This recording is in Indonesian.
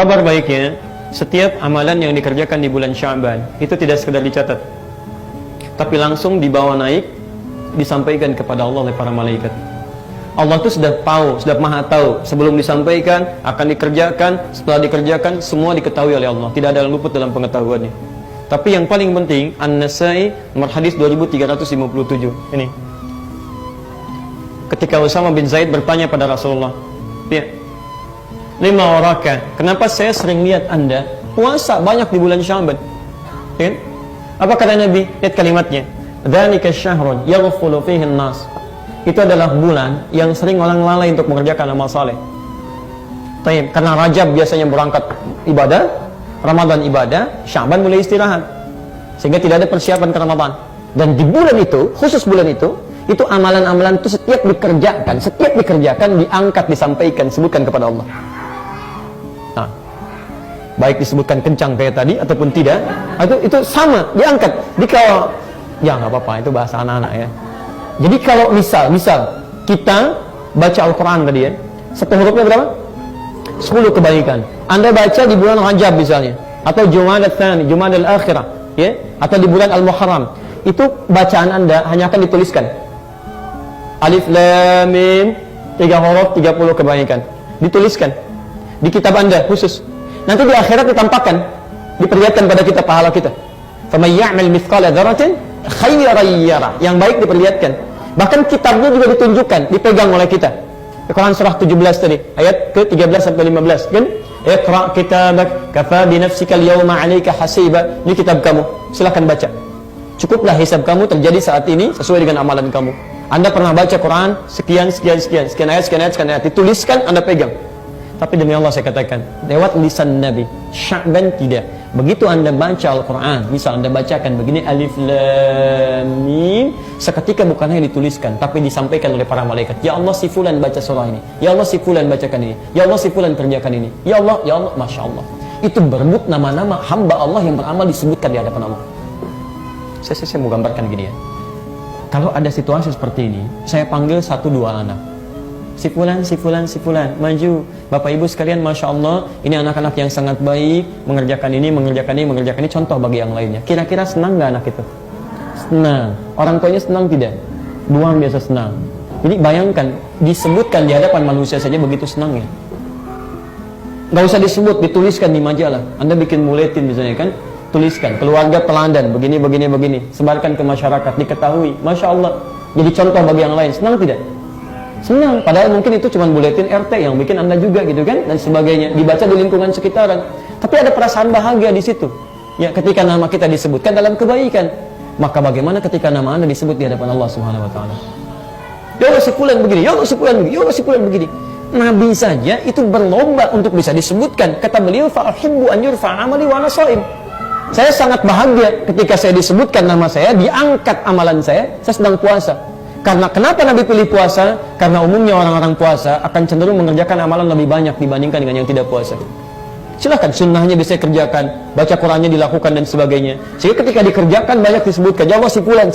Kabar baiknya, setiap amalan yang dikerjakan di bulan Sya'ban itu tidak sekedar dicatat, tapi langsung dibawa naik, disampaikan kepada Allah oleh para malaikat. Allah itu sudah tahu, sudah maha tahu sebelum disampaikan, akan dikerjakan, setelah dikerjakan, semua diketahui oleh Allah. Tidak ada yang luput dalam pengetahuannya. Tapi yang paling penting, An-Nasai nomor hadis 2357 ini. Ketika Usama bin Zaid bertanya pada Rasulullah, ya, lima waraka, kenapa saya sering lihat Anda puasa banyak di bulan Sya'ban? Ya? Apa kata Nabi? Lihat kalimatnya. Dzalika syahrun yaghfulu fihi an-nas. Itu adalah bulan yang sering orang lalai untuk mengerjakan amal saleh. Karena Rajab biasanya berangkat ibadah, Ramadan ibadah, Sya'ban mulai istirahat. Sehingga tidak ada persiapan ke Ramadan. Dan di bulan itu, khusus bulan itu amalan-amalan itu setiap dikerjakan, diangkat, disampaikan, disebutkan kepada Allah. Nah, baik disebutkan kencang kayak tadi ataupun tidak, itu sama, diangkat. Jadi kalau, ya nggak apa-apa, itu bahasa anak-anak ya. Jadi kalau misal kita baca Al-Quran tadi ya, satu hurufnya berapa? 10 kebaikan. Anda baca di bulan Rajab misalnya, atau Jumadal Tsani, Jumadal Akhirah, ya, atau di bulan Al-Muharram, itu bacaan Anda hanya akan dituliskan. Alif Lam Mim, 3 huruf, 30 kebaikan. Dituliskan di kitab Anda khusus. Nanti di akhirat ditampakkan, diperlihatkan pada kita pahala kita. Faman ya'mal mithqala dzarratin khairan yarah. Yang baik diperlihatkan. Bahkan kitabnya juga ditunjukkan, dipegang oleh kita. Quran surah 17 tadi, ayat ke-13 sampai 15, kan? Iqra kitabak kafa bi nafsika al-yawma 'alaika hasiba. Ini kitab kamu, silakan baca. Cukuplah hisab kamu terjadi saat ini sesuai dengan amalan kamu. Anda pernah baca Quran sekian ayat, dituliskan, Anda pegang. Tapi demi Allah saya katakan, lewat lisan Nabi, Sya'ban tidak. Begitu Anda baca Al-Quran, misal Anda bacakan begini, Alif Lam Mim, seketika bukan hanya dituliskan, tapi disampaikan oleh para malaikat. Ya Allah, si fulan baca surah ini. Ya Allah, si fulan bacakan ini. Ya Allah, si fulan kerjakan ini. Ya Allah, Masya Allah. Itu berebut nama-nama hamba Allah yang beramal disebutkan di hadapan Allah. Saya mau gambarkan gini ya. Kalau ada situasi seperti ini, saya panggil 1-2 anak. Si fulan, maju. Bapak ibu sekalian, Masya Allah, ini anak-anak yang sangat baik, mengerjakan ini, contoh bagi yang lainnya. Kira-kira senang gak anak itu? Senang. Orang tuanya senang tidak? Buang biasa senang. Jadi bayangkan, disebutkan di hadapan manusia saja begitu senangnya. Gak usah disebut, dituliskan di majalah. Anda bikin buletin misalnya kan, tuliskan, keluarga teladan, begini, sebarkan ke masyarakat, diketahui. Masya Allah, jadi contoh bagi yang lain. Senang tidak? Senang, padahal mungkin itu cuma buletin RT yang bikin Anda juga gitu kan, dan sebagainya, dibaca di lingkungan sekitaran. Tapi ada perasaan bahagia di situ. Ya, ketika nama kita disebutkan dalam kebaikan. Maka bagaimana ketika nama Anda disebut di hadapan Allah Subhanahu wa taala? Ya Allah, si fulan begini, ya Allah, si fulan begini, ya Allah, si fulan begini. Nabi saja itu berlomba untuk bisa disebutkan. Kata beliau, fa uhibbu an yurfa amali wa ana shaim. Saya sangat bahagia ketika saya disebutkan nama saya, diangkat amalan saya sedang puasa. Karena kenapa Nabi pilih puasa? Karena umumnya orang-orang puasa akan cenderung mengerjakan amalan lebih banyak dibandingkan dengan yang tidak puasa. Silahkan, sunnahnya bisa kerjakan, baca Qurannya dilakukan dan sebagainya. Sehingga ketika dikerjakan banyak disebutkan, ya Allah, si fulan.